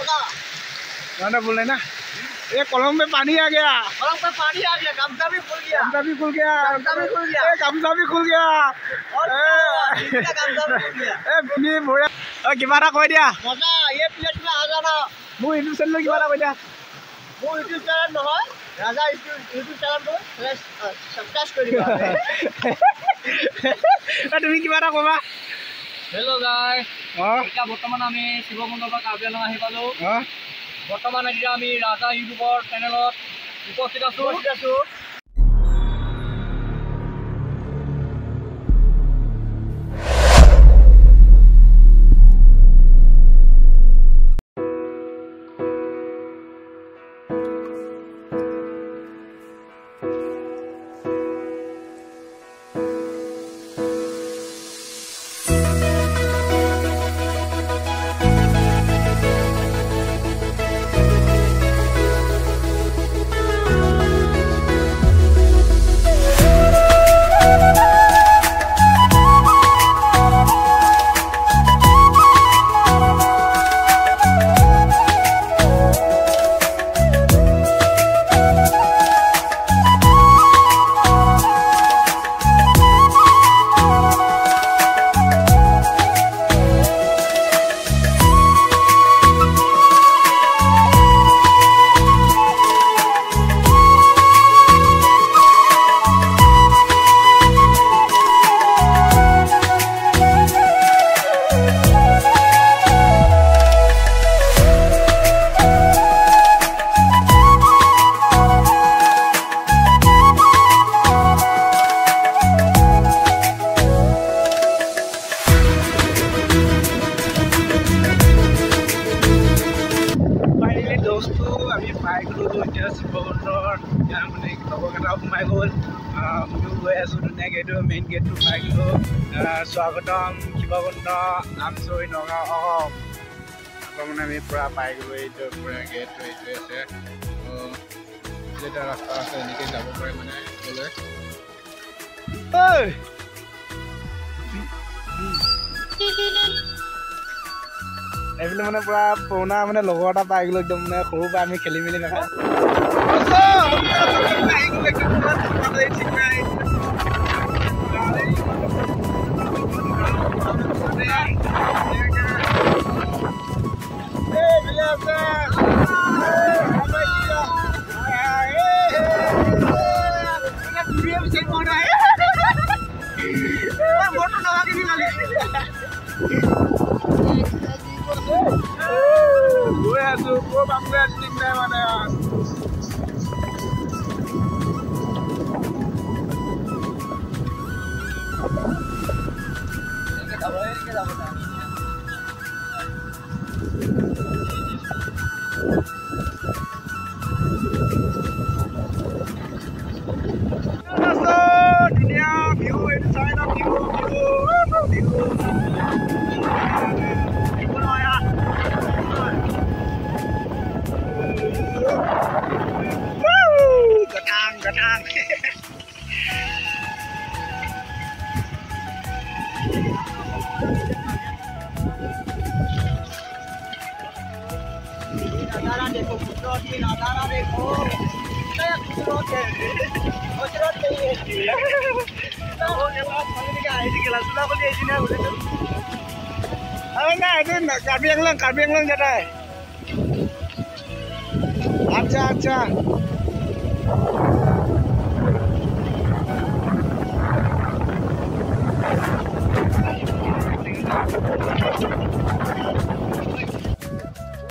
गाना बोले ना ये कलम में पानी आ गया गमछा भी खुल गया गमछा भी खुल गया गमछा भी खुल गया ए बिनी भोया किबा এটা কৈ দিয়া मजा ये प्लेट में आ जाना मु इউটিউব चैनल किबा এটা কৈ দিয়া मु यूट्यूब चैनल নহয় राजा यूट्यूब चैनल को सब्सक्राइब करिबा তুমি কিবা এটা কবা हेलो गाइस এটা বৰ্তমান আমি শিৱমন্দিৰৰ পৰা কাৰ্বিআংলং আহি পালো বৰ্তমান এতিয়া আমি ৰাজা ইউটিউবৰ চেনেলত উপস্থিত আছো मेन गेट टू पाइलो स्वागतम शिवकुंड नामचई नगाँव मैं पूरा पाई गलो ये पूरा गेट ये रास्ता आज যাব পাৰে মানে গলে এইফালে মানে পুৰা পুৰণা মানে লগৰ এটা পাই গলো একদম মানে সৰুৰ পৰা আমি খেলি মেলি দেখা नजारा देखो खूबसूरत नजारा देखो खूबसूरत कार्बिआंलং जाता है अच्छा अच्छा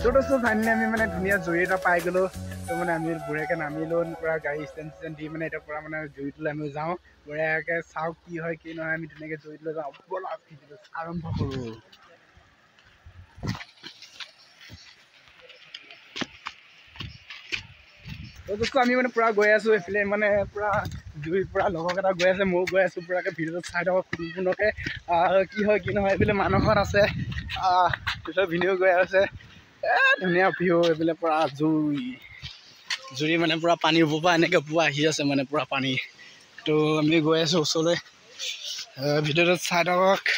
तो दोस्तों फाइनली आम मैं धुनिया जुई एट पाई गलो तो मैं आम बढ़िया नामिलो पूरा गाड़ी स्टैंड स्टैंड दी मैं पूरा मैं जुईटल आम जाऊँ बढ़िया चाओ कि है कि ना धुनिया जुईटल जाऊँ बोला आरम्भ करूँ तो दोस्तों आम मैं पूरा गई आसो ये मैं पूरा जुई पूरा लगता गई आसे मैं गई आसो पूरा भिडिओ चाई थको सम्पूर्णके कि है कि ना ये मानसत आसे भिडिओ गई आसे धुनिया भिउ ये पूरा जुई मैं पूरा पानी ऊपर एने पुआ मैं पूरा पानी तो आम गई आसो उसले भिडिओ चाई थक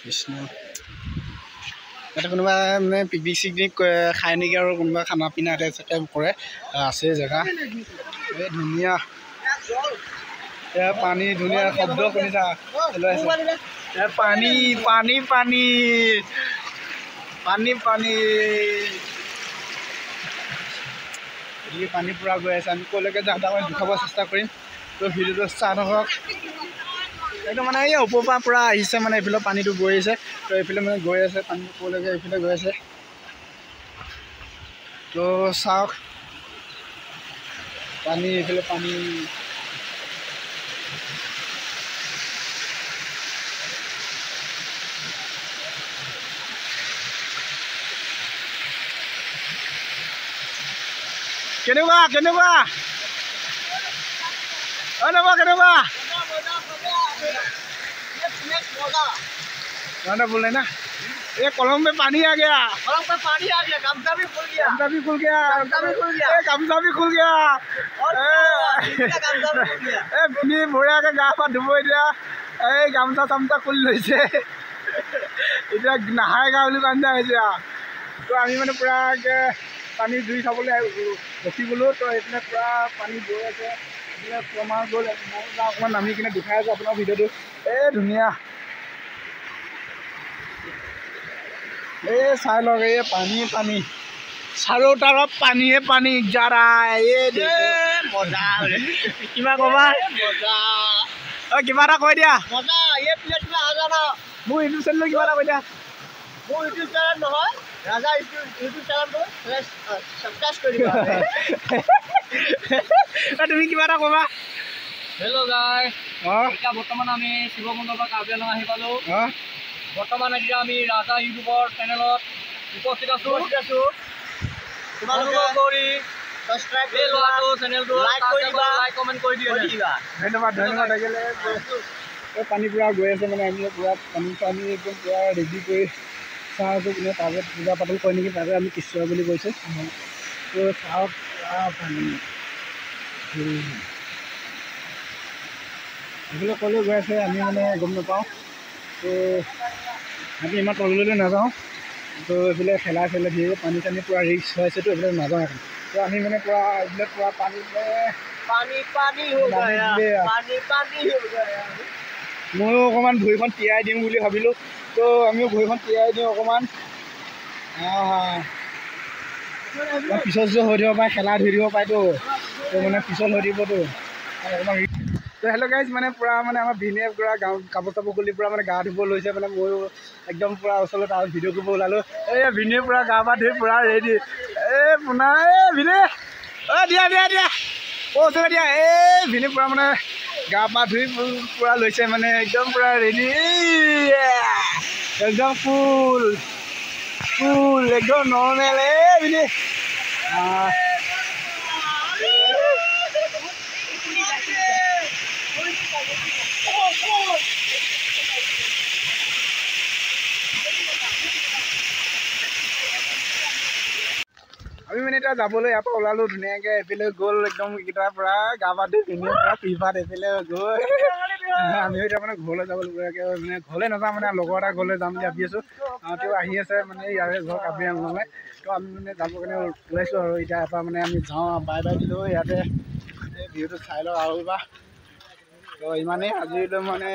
কৃষ্ণ ইয়াতে কোনোবা মানে পিকনিক চিকনিক খায় নেকি আৰু কোনোবা খানা পিনা চাগে কৰে আছে জেগা এই ধুনীয়া পানী ধুনীয়া শব্দ শুনিছা পানী পানী পানী পানী পানী পানী পূৰা গৈ আছে আমি ক'লৈকে যাওঁ তাৰ দেখাব চেষ্টা কৰিম তো ভিডিঅ'টো ষ্টাৰ্ট হওক একদম মানে এই ওপৰৰ পৰা পূৰা আহিছে মানে এইফালে পানীটো গৈ আছে তো এইফালে মানে গৈ আছে পানীটো ক'লৈকে এইফালে গৈ আছে তো চাওক পানী এইফালে পানী কেনেকুৱা কেনেকুৱা কেনেকুৱা बोले ना ये कॉलम में पानी आ गया गमछा भी खुल गया भिनी भैया के गा पा धुब गामचा चामचा खुल লৈছে এতিয়া নাহায়গা বুলি কান্দা হৈছে তো আমি মানে পুৰা পানী জুই চাবলৈ ৰখি গ'লো তো এইপিনে পুৰা পানী গৈ আছে এইপিনে প্ৰমাণ গ'ল মই অকণমান নামি কিনে দেখাই আছোঁ আপোনাৰ ভিডিঅ'টো এই ধুনীয়া চাই লওক এই পানী পানী চাৰো তাৰফ পানীয়ে পানী যাৰা মজা কিবা ক'বা কিবা এটা কৈ দিয়া মোৰ ইউটিউব চেনেললৈ কিবা এটা কৈ দিয়া মোৰ ইউটিউব চেনেল নহয় ৰাজা ইউটিউব চেনেলটো ছাবস্ক্ৰাইব কৰিবা তুমি কিবা এটা ক'বা হেল্ল' গাইছ এতিয়া বৰ্তমান আমি শিৱমন্দিৰৰ পৰা কাৰ্বি আংলং আহি পালোঁ বৰ্তমান এতিয়া আমি ৰাজা ইউটিউবৰ চেনেলত উপস্থিত আছোঁ তোমালোকক কৰি সাবস্ক্ৰাইব কৰি লোৱাটো চেনেলটো লাইক কৰিবা লাইক কমেণ্ট কৰি দিবা ধন্যবাদ ধন্যবাদ থাকিলে পানী পূৰা গৈ আছে মানে আমি পূৰা পানী পানী একদম পূৰা ৰেডি কৰি চাহ আছোঁ কিন্তু তাৰপিছত পূজা পাতল কৰে নেকি তাৰপিছত আমি কৃষ্ণ বুলি কৈছোঁ তো চাহত পানী এইফালে ক'লৈ গৈ আছে আমি মানে গম নাপাওঁ তো আমি ইমান তললৈ নাযাওঁ তো এইফালে খেলা খেলে দিয়ে পানী চানী পূৰা ৰিক্স হৈ আছেতো এইফালে নাযাওঁ এখন তো আমি মানে পূৰা এইবিলাক পূৰা ময়ো অকণমান ভৰিখন তিয়াই দিওঁ বুলি ভাবিলোঁ তো আমিও ভৰিখন তিয়াই দিওঁ অকণমান পিছত হৈ দিব পাৰে খেলা ধুই দিব পাৰেতো তো মানে পিছত হৈ দিবতো অকণমান তো হেল্ল' গাইজ মানে পূৰা মানে আমাৰ ভিনিয়ে পূৰা কাপোৰ চাপোৰ খুলি পূৰা মানে গা ধুব লৈছে মানে ময়ো একদম পূৰা ওচৰত আৰু ভিডিঅ' কৰিব ওলালোঁ এই ভিনিয়ে পূৰা গা পা ধুই পূৰা ৰেডি পোনা ভিনে দিয়া দিয়া দিয়া ওচৰত দিয়া ভিনি পূৰা মানে গা পা ধুই পূৰা লৈছে মানে একদম পূৰা ৰেডি একদম ফুল ফুল একদম নৰ্মেল ভিনি আমি মানে এতিয়া যাবলৈ ইয়াৰ পৰা ওলালোঁ ধুনীয়াকৈ এইফালে গ'ল একদম এইকেইটা পূৰা গা পা ধুই পিন্ধি পূৰা পিভাত এইফালে গৈ আমিও এতিয়া মানে ঘৰলৈ যাবলৈ মানে ঘৰলৈ নাযাওঁ মানে লগৰ এটা ঘৰলৈ যাম বুলি ভাবি আছোঁ তেওঁ আহি আছে মানে ইয়াৰে ঘৰ কাৰ্বি আংলঙে তো আমি মানে যাবৰ কাৰণে ওলাইছোঁ আৰু এতিয়া ইয়াৰ পৰা মানে আমি যাওঁ বাই বাই দিলোঁ ইয়াতে ভিডিঅ'টো চাই লওঁ আৰু বা তো ইমানেই আজিলৈ মানে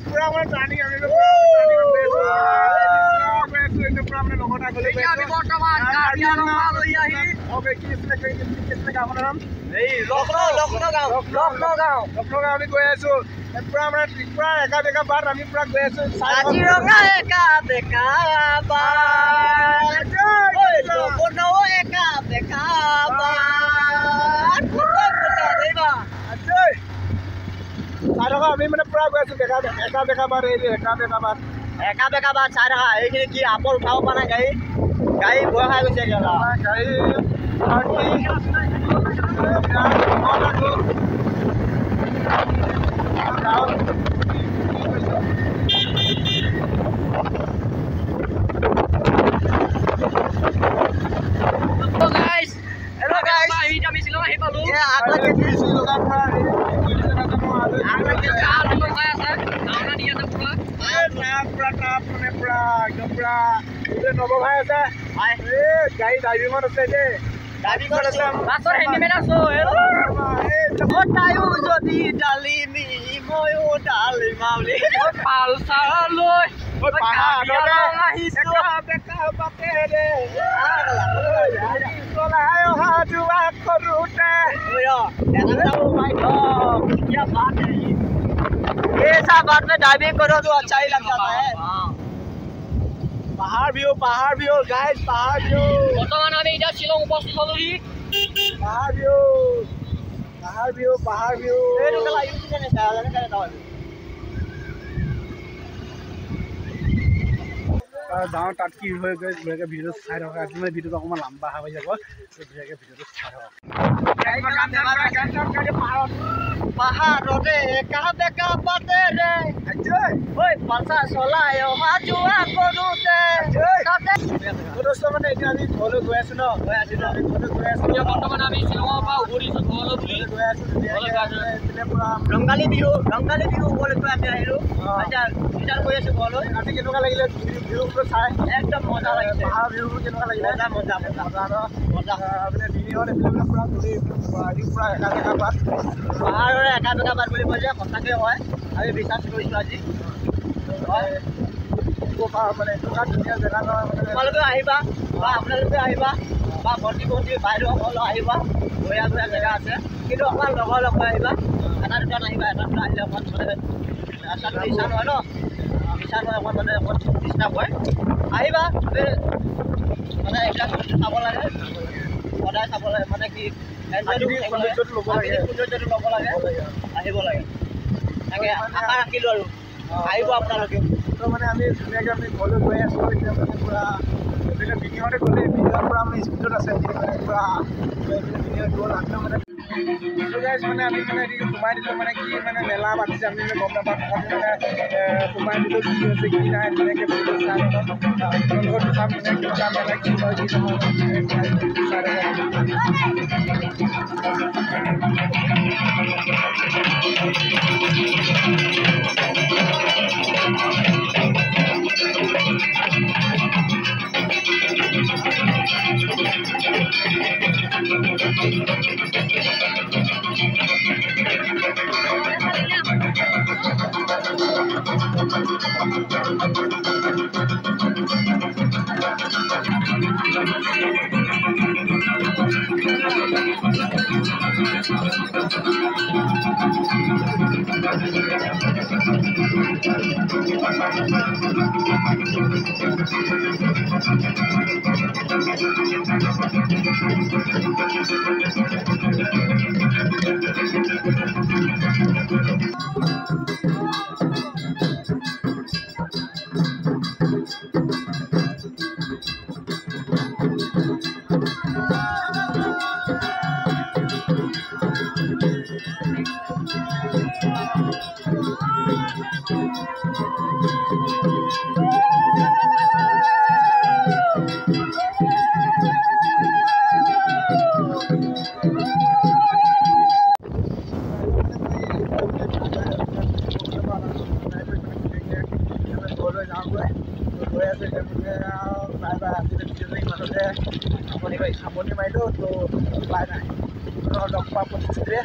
পূৰা মানে টাৰ্ণিং আমি গৈ আছোঁ পূৰা মানে পূৰা একা বেকা বাট আমি পূৰা গৈ আছোঁ আমি মানে পূৰা গৈ আছোঁ একা বেকা বাট এই একা বেকা বাট চাই থকা এইখিনি কি আপৰ উঠাব পৰা নাই গাড়ী ভয় খাই গৈছে গাড়ী ড্ৰাইভিঙত আছে দেই ড্ৰাইভিঙত আছে বাছৰ হেণ্ডিমেন আছো তাইও যদি ডালিমি ময়ো ডালিমা বুলি পালচাৰ লৈ ऐसा बात में ड्राइविंग करो तो अच्छा ही लगता है পাহাৰ ভিউ গাইজ পাহাৰ ভিউ বৰ্তমান আমি এতিয়া শ্বিলং উপস্থিত হলোহি পাহাৰ ভিউ এইটো কেলা ইউটিউব চেনেল চাই কেনে তাও যাওঁ তাত কি হৈ গৈ ধুনীয়াকৈ ভিডিঅ'টো চাই থকা মানে ভিডিঅ'টো অকণমান লম্বা হৈ যাব ধুনীয়াকৈ ভিডিঅ'টো চাই থকা পাহাৰতে একা বেকা পাতে ৰে ঐ পাছা চলাই অহা যোৱা কৰোঁতে মানে এতিয়া আমি ঘৰলৈ গৈ আছো ন বৰ্তমান আমি শ্বিলঙৰ পৰা উভতিছোঁ ঘৰলৈ বুলি গৈ আছো পুৰা ৰংগালী বিহু উপলক্ষে আমি আহিলোঁ এতিয়া ৰিটাৰ্ণ কৰি আছোঁ ঘৰলৈ আজি কেনেকুৱা লাগিলে ভিউটো চাই একদম মজা লাগিছে পাহাৰ ভিউবোৰ কেনেকুৱা লাগিলে মজা মানে দিনত এইফালে পুৰা পুৰা একা জেগা পাত পাহাৰৰে একা বেকা বাট বুলি কয় যে সঁচাকৈ হয় আমি বিশ্বাস কৰিছোঁ আজি মানে এনেকুৱা ধুনীয়া জেগা নহয় মানে তোমালোকে আহিবা বা আপোনালোকে আহিবা বা ভণ্টি বাইদেউসকল আহিবা বঢ়িয়া জেগা আছে কিন্তু অকণমান লগৰ আহিবা এটা দুটা নাহিবা এটা দুটা আহিলে অকণমান মানে ৰাস্তাটো ইচ্ছা নহয় ন ইচ্ছা নহয় অকণমান মানে অকণমান ডিষ্টাৰ্ব হয় আহিবা মানে এইবিলাক চাব লাগে সদায় চাব লাগে মানে কি সৌন্দৰ্যটো ল'ব লাগে আহিব লাগে তাকে আশা ৰাখিলোঁ আৰু আহিব আপোনালোকেও মানে আমি ধুনীয়াকৈ আমি ঘৰলৈ গৈ আছোঁ এতিয়া মানে পুৰা এইবিলাক বিনিময়তে গ'লে বিনিময়ৰ পৰা আমি স্পীডত আছে মানে পুৰা বিনিময় গ'ল আমিও মানে মানে আমি মানে এদিকে সোমাই দিলোঁ মানে কি মানে মেলা পাতিছে আমি গম নাপাওঁ তথাপি মানে সোমাই দিলোঁ কি হৈছে কি নাই ধুনীয়াকৈ চাই লগত চাম মানে কিবা মেলা কি হয় কি নহয় সামৰণি মাৰিলোঁ তো উপায় নাই লগ পোৱা প্ৰতিশ্ৰুতিৰে